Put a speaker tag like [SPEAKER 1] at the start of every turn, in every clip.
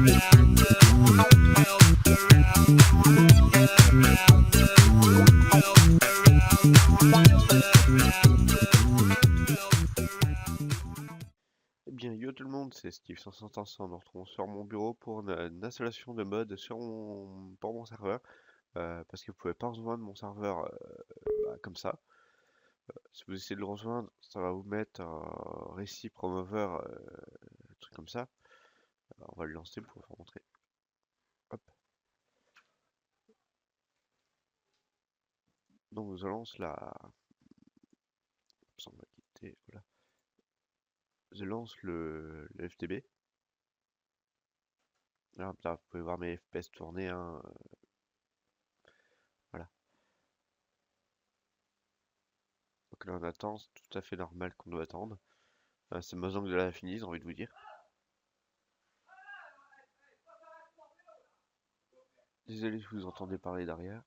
[SPEAKER 1] Eh bien, yo tout le monde, c'est Steve 500. Nous retrouvons sur mon bureau pour une installation de mode pour mon serveur. Parce que vous pouvez pas rejoindre mon serveur comme ça. Si vous essayez de le rejoindre, ça va vous mettre un récit promover, un truc comme ça. Alors, on va le lancer pour vous montrer. Hop. Donc, je lance on va quitter, voilà. Je lance le FTB. Là, vous pouvez voir mes FPS tourner, hein. Voilà. Donc là, on attend, c'est tout à fait normal qu'on doit attendre. C'est Mozang de la fini, j'ai envie de vous dire. Désolé si vous entendez parler derrière.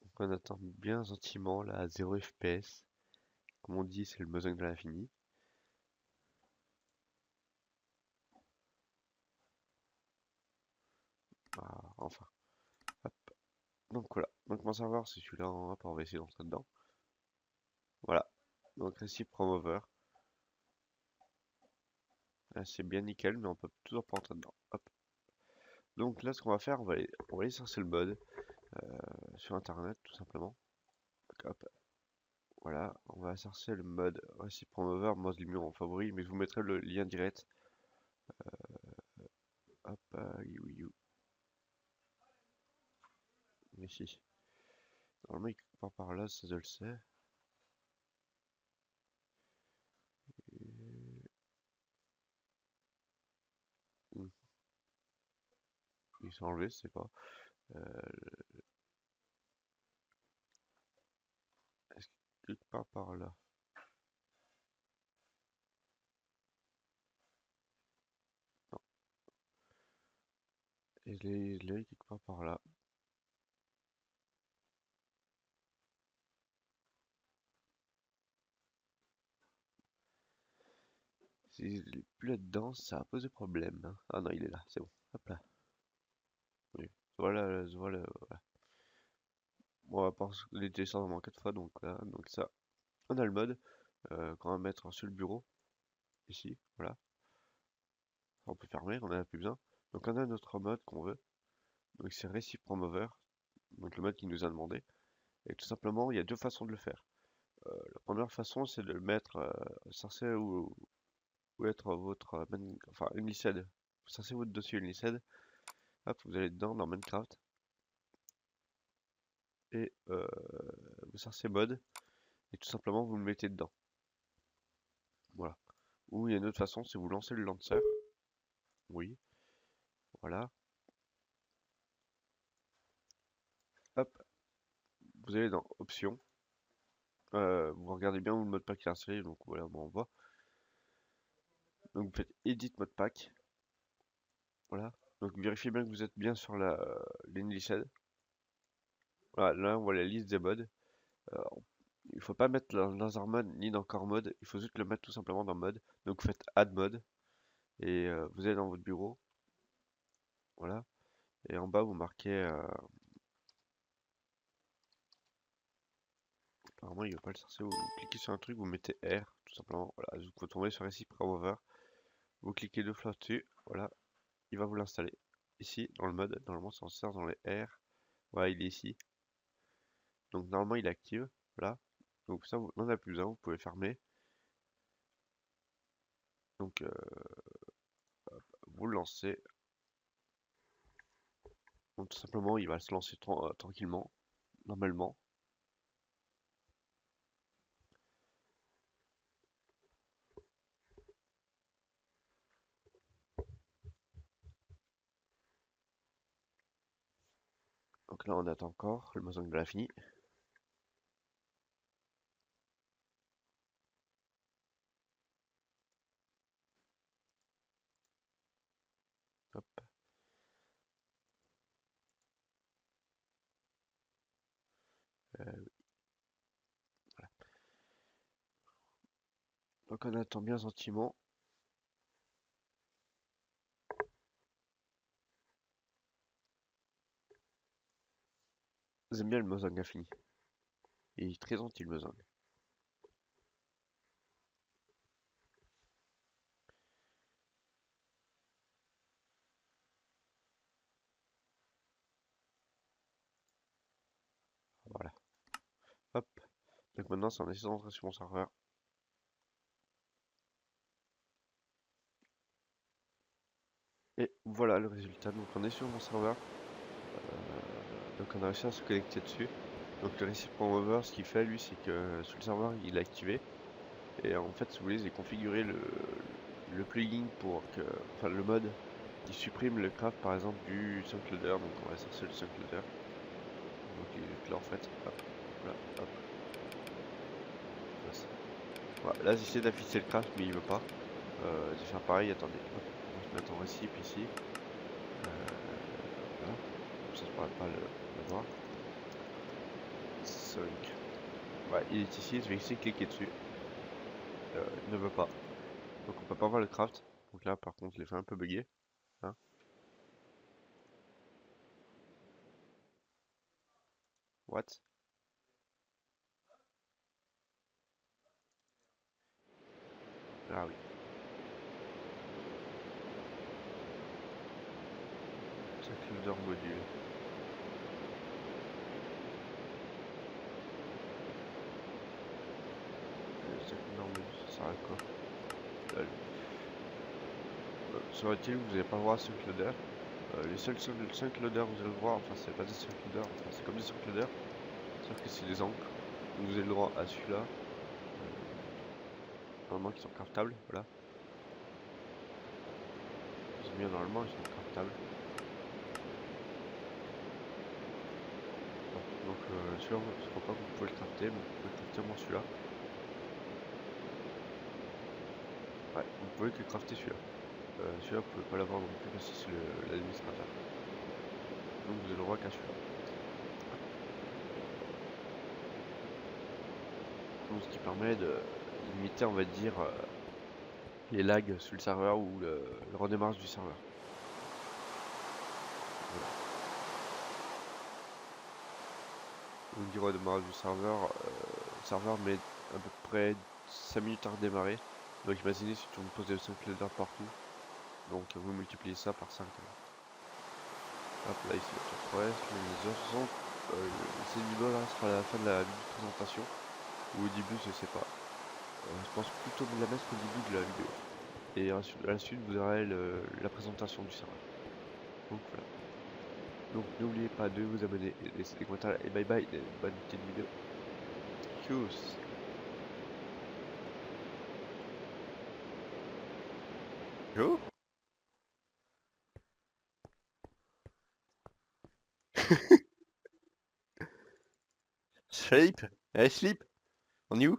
[SPEAKER 1] Donc on attend bien gentiment là à 0 FPS. Comme on dit, c'est le Mozang de l'infini. Ah, enfin. Hop. Donc voilà. Donc mon serveur c'est celui-là en hop, on va essayer d'entrer dedans. Voilà. Donc récit promover. Là c'est bien nickel, mais on peut toujours pas entrer dedans. Hop. Donc là ce qu'on va faire, on va aller chercher le mode sur internet tout simplement. Donc, hop. Voilà, on va chercher le mode récit promover. Moi je l'ai mis en favori, mais je vous mettrai le lien direct. Hop, ici. Normalement il est quelque part par là, ça je le sais. Hmm, il s'est enlevé, je sais pas. Euh, Est-ce que quelque part par là? Non. Et je l'ai quelque part par là. Si je l'ai plus là-dedans, ça a posé problème, hein. Ah non, il est là, c'est bon. Hop là. Oui. Voilà, voilà, voilà. Bon, on va pas les télécharger en 4 fois, donc là, donc ça. On a le mode qu'on va mettre sur le bureau, ici, voilà. On peut fermer, on en a plus besoin. Donc on a notre mode qu'on veut. Donc c'est récit promover, donc le mode qu'il nous a demandé. Et tout simplement, il y a deux façons de le faire. La première façon, c'est de le mettre censé où être votre enfin Uniced. Censé votre dossier Uniced. Hop, vous allez dedans dans Minecraft et vous cherchez mode et tout simplement vous le mettez dedans. Voilà. Ou il y a une autre façon, c'est vous lancez le lanceur. Oui, voilà. Hop, vous allez dans Options. Vous regardez bien où le mode pack est installé, donc voilà, bon, on voit. Donc vous faites Edit mode pack. Voilà. Donc vérifiez bien que vous êtes bien sur l'Uniced. Voilà, là on voit la liste des modes. Euh, il faut pas mettre dans laser mode ni dans core mode, il faut juste le mettre tout simplement dans mode. Donc vous faites add mode et vous allez dans votre bureau, voilà. Et en bas vous marquez, apparemment il veut pas le chercher, vous cliquez sur un truc, vous mettez R tout simplement, voilà. Vous tombez sur ici Promover, vous cliquez deux fois dessus, voilà, il va vous l'installer. Ici dans le mode, normalement c'est en sert dans les R, voilà il est ici. Donc normalement il est active, voilà. Donc ça vous n'en avez plus besoin, vous pouvez fermer. Donc vous le lancez. Donc tout simplement, il va se lancer tranquillement, normalement. Donc là, on attend encore, le Mozang de la fini. Donc on attend bien gentiment. J'aime bien le Mozang infini. Il est très gentil le Mozang. Voilà. Hop. Donc maintenant c'est en essayant d'entrer sur mon serveur. Et voilà le résultat. Donc on est sur mon serveur. Donc on a réussi à se connecter dessus. Donc le receipt.over, ce qu'il fait lui, c'est que sur le serveur il est activé. Et en fait, si vous voulez, j'ai configuré le plugin pour que, enfin le mode qui supprime le craft par exemple du Sunkloader. Donc on va chercher le Sunkloader. Donc là en fait, hop, voilà, hop, voilà. Voilà, là j'essaie d'afficher le craft mais il veut pas. Je vais faire pareil, attendez, hop, on va se mettre en récip ici. Voilà, comme ça je pourrais pas le voir. Sunk. Ouais, il est ici, je vais essayer de cliquer dessus. Il ne veut pas. Donc on peut pas voir le craft. Donc là par contre je l'ai fait un peu bugger. Hein. What? Ah oui. Secluder module. Le secluder module, ça sert à quoi? Lol. Sur utile, vous n'allez pas voir Sunkloader. Les seuls Sunkloader, vous avez le droit, enfin c'est pas des Sunkloader, enfin c'est comme des Sunkloader, sauf que c'est des encres. Donc vous avez le droit à celui-là, normalement qui sont craftables, voilà. Ils sont bien normalement, ils sont craftables. Bon, donc celui-là, je crois pas que vous pouvez le crafter, mais vous pouvez crafter au moins celui-là. Ouais, vous pouvez que crafter celui-là. Celui-là, vous pouvez pas l'avoir non plus parce que c'est l'administrateur. Donc vous avez le droit qu'à celui-là. Donc ce qui permet de limiter, on va dire, les lags sur le serveur ou le redémarrage du serveur. Voilà. Donc du redémarrage du serveur, le serveur met à peu près 5 minutes à redémarrer. Donc imaginez si tu me poses des 5 leaders partout. Donc vous multipliez ça par 5. Hop là ici, la ouais, les 60. Cette vidéo là sera la fin de la vidéo de présentation. Ou au début, je sais pas. Je pense plutôt de la mettre au début de la vidéo. Et à la suite, vous aurez la présentation du serveur. Donc voilà. Donc n'oubliez pas de vous abonner et laisser des commentaires. Et bye bye, et bonne petite vidéo. Tchuss. Yo. Sleep. Eh, sleep. On est où?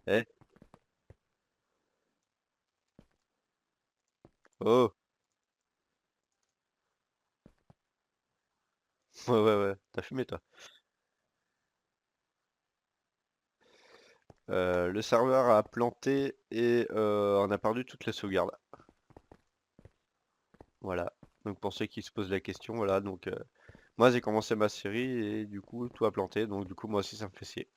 [SPEAKER 1] Eh. Oh. Ouais, ouais, ouais. T'as fumé, toi. Le serveur a planté et on a perdu toutes les sauvegardes. Voilà. Donc pour ceux qui se posent la question, voilà. Donc moi j'ai commencé ma série et du coup tout a planté. Donc du coup moi aussi ça me fait chier.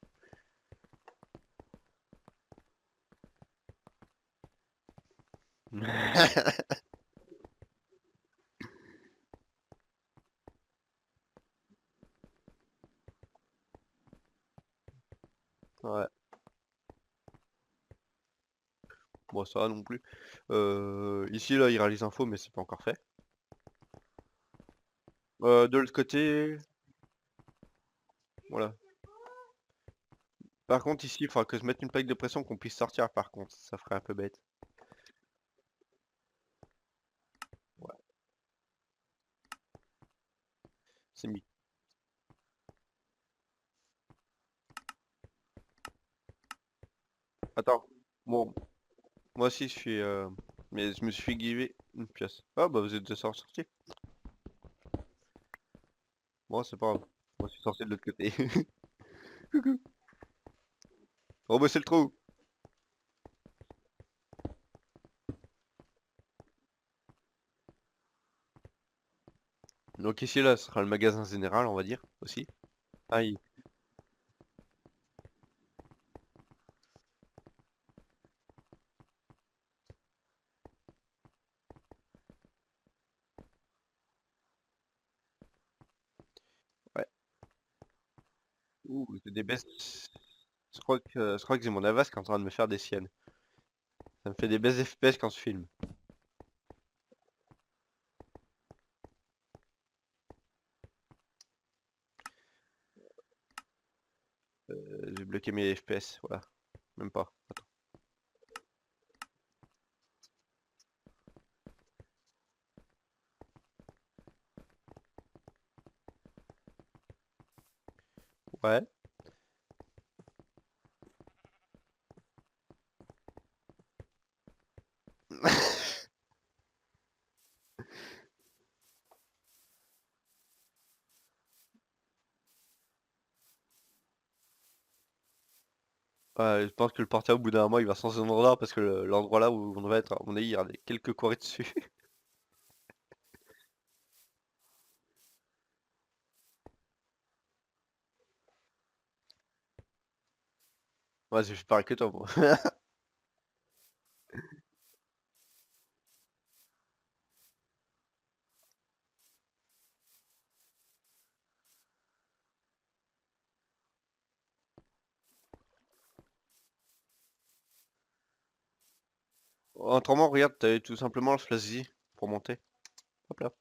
[SPEAKER 1] Ouais. Bon ça va non plus. Ici là il réalise info mais c'est pas encore fait. De l'autre côté, voilà. Par contre ici il faudra que je mette une plaque de pression qu'on puisse sortir par contre. Ça ferait un peu bête. Ouais. C'est mis. Attends. Bon, moi aussi je suis... Mais je me suis fait giver une pièce. Ah bah vous êtes déjà sorti. Moi, c'est pas grave. Moi, je suis sorti de l'autre côté. Coucou. Oh, bah, c'est le trou. Donc ici, là, ce sera le magasin général, on va dire, aussi. Ah, ouais. Ouh, c'est des bestes. Je crois que j'ai mon Avast qui est en train de me faire des siennes. Ça me fait des baisses FPS quand je filme. J'ai bloqué mes FPS, voilà. Même pas. Ouais. Ouais, je pense que le portail au bout d'un moment il va changer d'endroit parce que l'endroit là où on va être, à mon avis, il y a quelques courriers dessus. Ouais, je fais pareil que toi, moi. Autrement, regarde, t'avais tout simplement le flash J pour monter. Hop là.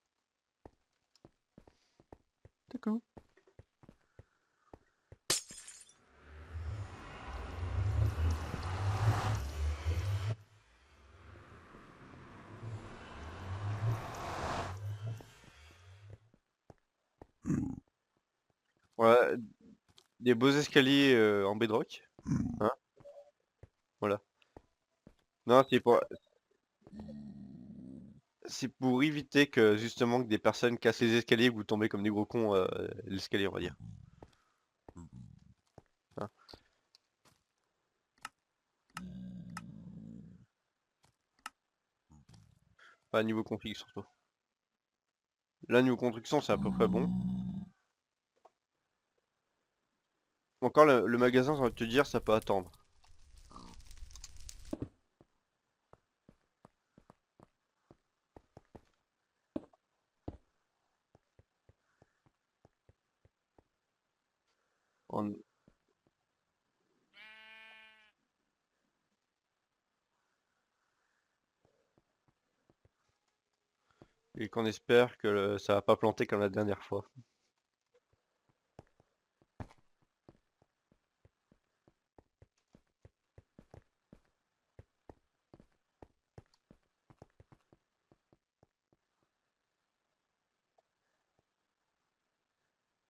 [SPEAKER 1] D'accord. Ouais, des beaux escaliers en bedrock. Hein, voilà. Non, c'est pour éviter que justement que des personnes cassent les escaliers et que vous tombez comme des gros cons l'escalier, on va dire. Hein. Pas niveau config surtout. Là, niveau construction, c'est à peu près bon. Encore le magasin, j'ai envie de te dire, ça peut attendre. En- Et qu'on espère que ça va pas planter comme la dernière fois.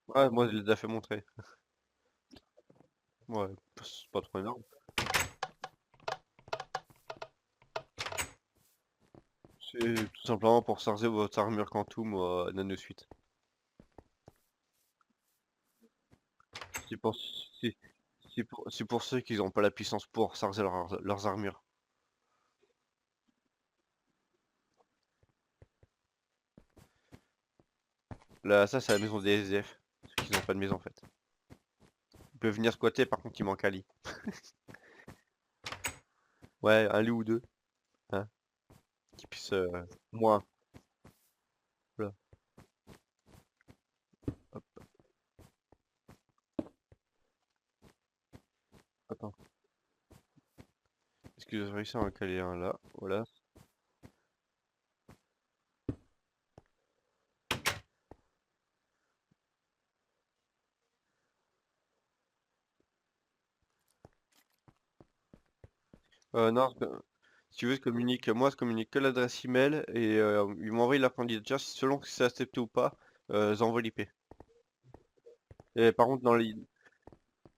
[SPEAKER 1] Ouais, moi, je les ai fait montrer. Ouais, c'est pas trop énorme. C'est tout simplement pour charger votre armure Quantum Nanosuite. C'est pour, c'est, c'est pour ceux qui n'ont pas la puissance pour charger leurs armures. Là, ça, c'est la maison des SDF. Ceux qui n'ont pas de maison, en fait. Ils peuvent venir squatter, par contre, ils manquent un lit. Ouais, un lit ou deux. Hein, qui puissent... moins. Voilà. Hop, attends. Est-ce que j'ai réussi à en caler un là? Voilà. Non, si tu veux, je communique que l'adresse email et ils m'envoient leur candidature. Selon si c'est accepté ou pas, j'envoie l'IP. Et par contre,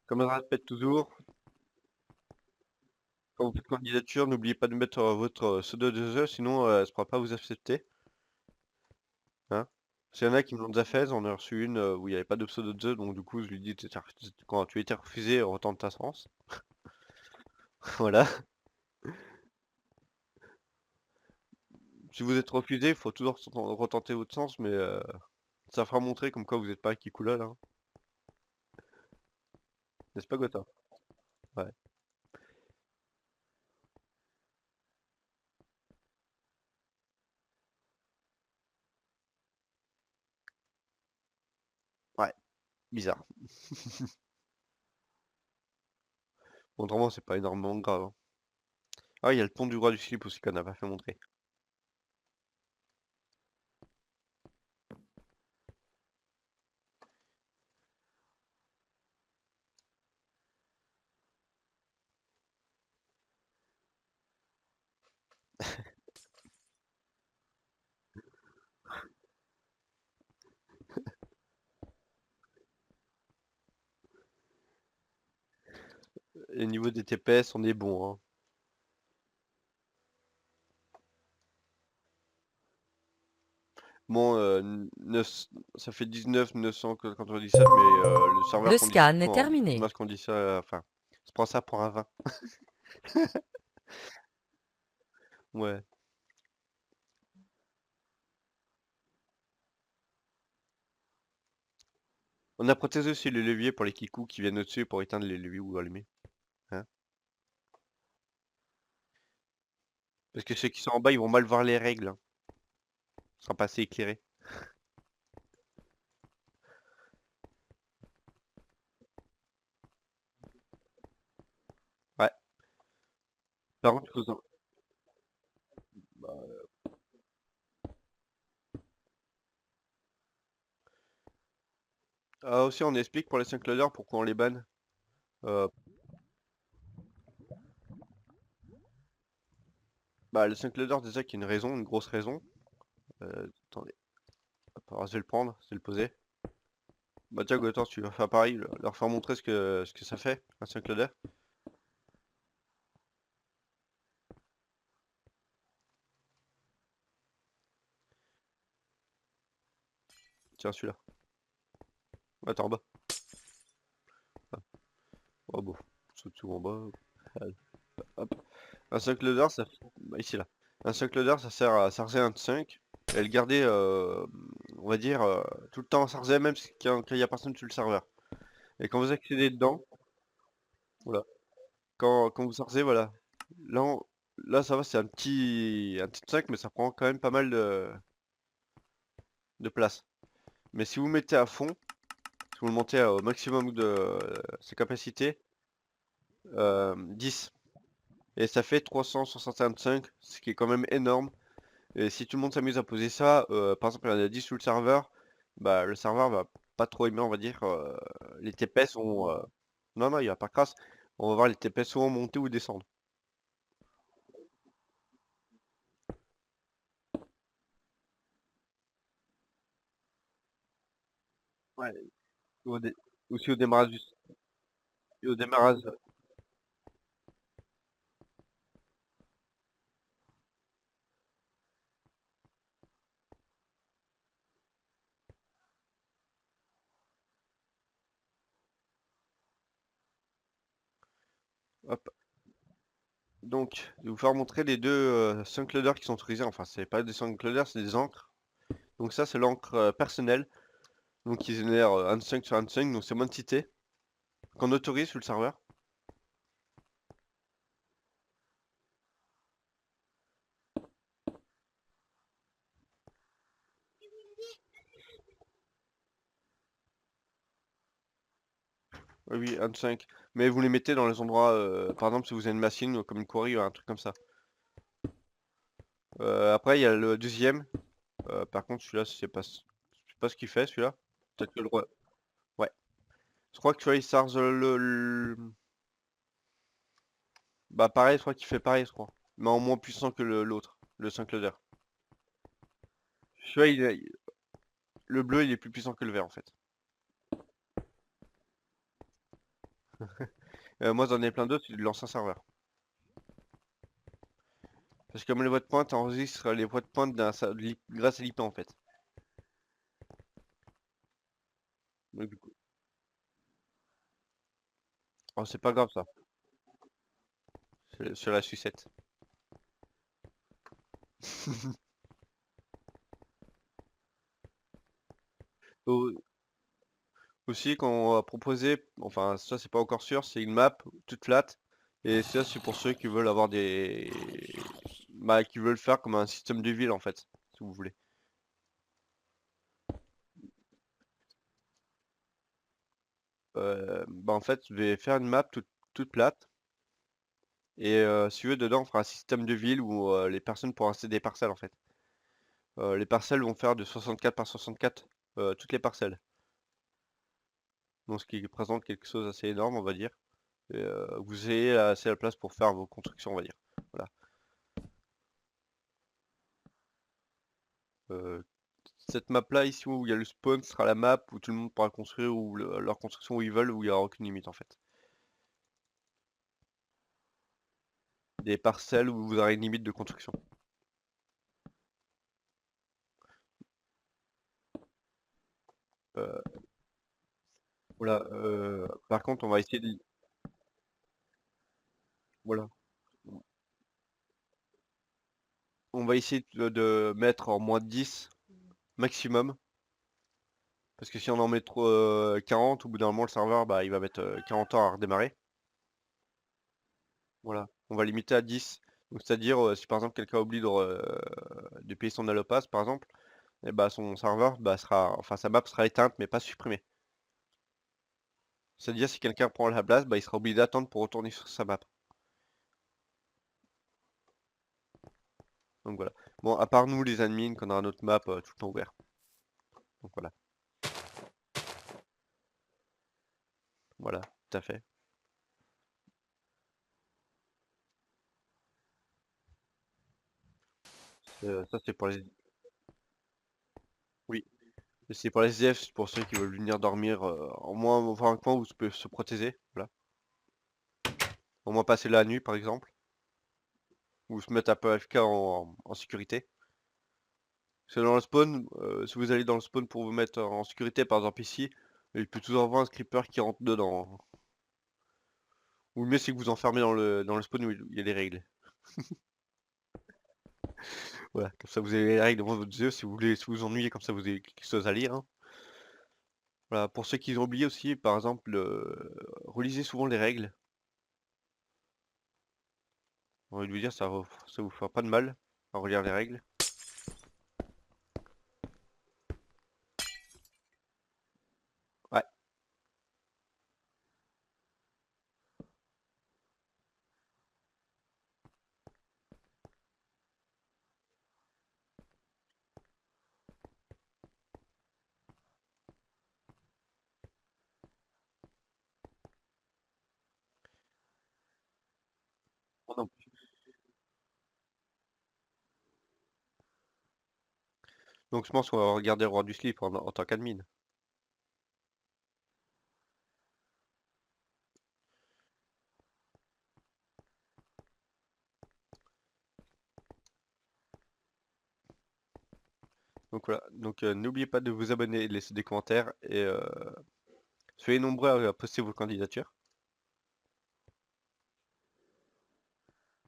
[SPEAKER 1] comme je répète toujours, quand vous faites candidature, n'oubliez pas de mettre votre pseudo de jeu, sinon elle ne pourra pas vous accepter. Hein. S'il y en a qui me l'ont déjà fait, j'en ai reçu une où il n'y avait pas de pseudo de jeu, donc du coup je lui dis quand tu étais refusé, retente ta chance. Voilà. Si vous êtes refusé, il faut toujours retenter votre chance, mais ça fera montrer comme quoi vous n'êtes pas un Kikula là. N'est-ce pas Gotha? Ouais. Ouais, bizarre. Autrement, c'est pas énormément grave, hein. Ah, il y a le pont du roi du slip aussi qu'on n'a pas fait montrer. Et niveau des TPS, on est bon, hein. Bon, ça fait 19 997, mais le serveur
[SPEAKER 2] Le
[SPEAKER 1] qu'on dit ça
[SPEAKER 2] scan est
[SPEAKER 1] pour,
[SPEAKER 2] terminé.
[SPEAKER 1] moi, ce qu'on dit ça, enfin, je prends ça pour un 20. Ouais. On a protégé aussi les leviers pour les kikous qui viennent au-dessus pour éteindre les leviers ou allumer. Hein. Parce que ceux qui sont en bas, ils vont mal voir les règles, hein. Ils seront pas assez éclairés. Ouais. Par contre, ah, aussi, on explique pour les 5 loaders pourquoi on les banne. Euh, Bah, le 5 loaders, déjà, qu'il y a une raison, une grosse raison. Attendez. Hop, alors, je vais le prendre, je vais le poser. Bah, tiens, Gothard, tu vas faire pareil, leur faire montrer ce que ça fait, un 5 loader. Tiens, celui-là. Ouais, t'es en bas. Ah, oh, bon. Saute tout en bas. Allez, hop. Un 5 loader, ça. Bah, ici, là. Un 5 loader, ça sert à charger un 5 et le garder, on va dire, tout le temps chargé, même quand il y a personne sur le serveur. Et quand vous accédez dedans, voilà. Quand vous chargez, voilà. Là, là ça va, c'est un petit 5, mais ça prend quand même pas mal de place. Mais si vous mettez à fond, si vous le montez au maximum de ses capacités, 10. Et ça fait 365, ce qui est quand même énorme. Et si tout le monde s'amuse à poser ça, par exemple, il y en a 10 sur le serveur, bah le serveur va pas trop aimer, on va dire. Les TPS vont. Non, non, il va pas crasse. On va voir les TPS vont monter ou descendre. Ouais. Ou au dé- Aussi au démarrage au démarrage. Hop. Donc, je vais vous faire montrer les deux Sunclouders qui sont autorisés. Enfin, c'est pas des Sunclouders, c'est des encres. Donc ça, c'est l'encre personnelle. Donc, ils génèrent un 5 sur un 5. Donc, c'est moins de cité qu'on autorise sur le serveur. Oui, oui, un 5. Mais vous les mettez dans les endroits, par exemple, si vous avez une machine comme une quarry ou un truc comme ça. Après, il y a le deuxième. Par contre, celui-là, je sais pas ce qu'il fait, celui-là. Peut-être que le roi. Ouais. Je crois que tu vois, il charge bah, pareil, je crois qu'il fait pareil, je crois. Mais en moins puissant que l'autre, le 5 loader. Celui-là, le bleu, il est plus puissant que le vert, en fait. Moi, j'en ai plein d'autres, c'est de l'ancien serveur. Parce que comme les voix de pointe enregistre les voix de pointe grâce à l'IP, en fait. Donc, du coup, oh, c'est pas grave ça. C'est la sucette. Au- Aussi, quand on va proposer, enfin, ça c'est pas encore sûr, c'est une map toute flat. Et ça, c'est pour ceux qui veulent avoir des. Bah, qui veulent faire comme un système de ville en fait, si vous voulez. Bah, en fait, je vais faire une map toute plate. Et si tu veux, dedans, on fera un système de ville où les personnes pourront installer des parcelles en fait. Les parcelles vont faire de 64 par 64 toutes les parcelles. Donc ce qui présente quelque chose d'assez énorme, on va dire. Et, vous ayez assez la place pour faire vos constructions, on va dire. Voilà. Euh, Cette map-là, ici où il y a le spawn, sera la map où tout le monde pourra construire ou leur construction où ils veulent, où il n'y aura aucune limite en fait. Des parcelles où vous aurez une limite de construction. Euh, voilà. Par contre, on va essayer de... Voilà. On va essayer de mettre en moins de 10 maximum. Parce que si on en met trop 40, au bout d'un moment, le serveur, bah, il va mettre 40 ans à redémarrer. Voilà. On va limiter à 10. Donc, c'est-à-dire, si par exemple quelqu'un oublie de payer son allopass, par exemple, et bah, son serveur, bah, enfin, sa map sera éteinte, mais pas supprimée. C'est-à-dire, si quelqu'un prend la place, bah, il sera obligé d'attendre pour retourner sur sa map. Donc voilà. Bon, à part nous, les admins, qu'on aura notre map tout le temps ouvert. Donc voilà. Voilà, tout à fait. Ça, c'est pour les... Oui. Et c'est pour les SDF, c'est pour ceux qui veulent venir dormir au moins, enfin, un coin où se peut se protéger. Voilà. Au moins passer la nuit, par exemple. Ou se mettre un peu AFK en sécurité. C'est dans le spawn, si vous allez dans le spawn pour vous mettre en sécurité, par exemple ici, il peut toujours avoir un creeper qui rentre dedans. Ou le mieux, c'est que vous enfermez dans le spawn où il y a les règles. Voilà, comme ça vous avez les règles devant votre yeux, si vous voulez, si vous vous ennuyez, comme ça vous avez quelque chose à lire, hein. Voilà, pour ceux qui ont oublié aussi, par exemple, relisez souvent les règles. J'ai envie de vous dire, ça vous fera pas de mal à relire les règles. Ouais. Moi non plus. Donc je pense qu'on va regarder Roi du Slip en tant qu'admin. Donc voilà, donc n'oubliez pas de vous abonner, de laisser des commentaires et soyez nombreux à poster vos candidatures,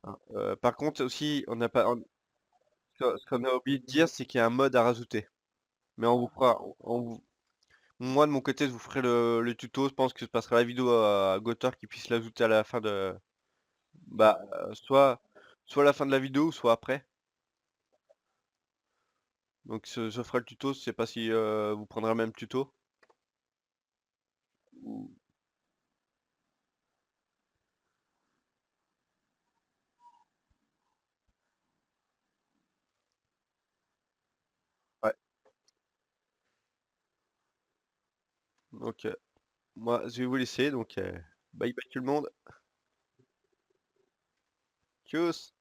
[SPEAKER 1] hein. Par contre aussi, on n'a pas, ce qu'on a oublié de dire, c'est qu'il y a un mode à rajouter. Mais on vous fera, moi de mon côté, je vous ferai le tuto. Je pense que je passerai la vidéo à Gothard qui puisse l'ajouter à la fin de, bah, soit à la fin de la vidéo, soit après. Donc je ferai le tuto. Je sais pas si vous prendrez le même tuto. ou- Ouais. Donc moi, je vais vous laisser. Donc bye bye tout le monde. Tchuss.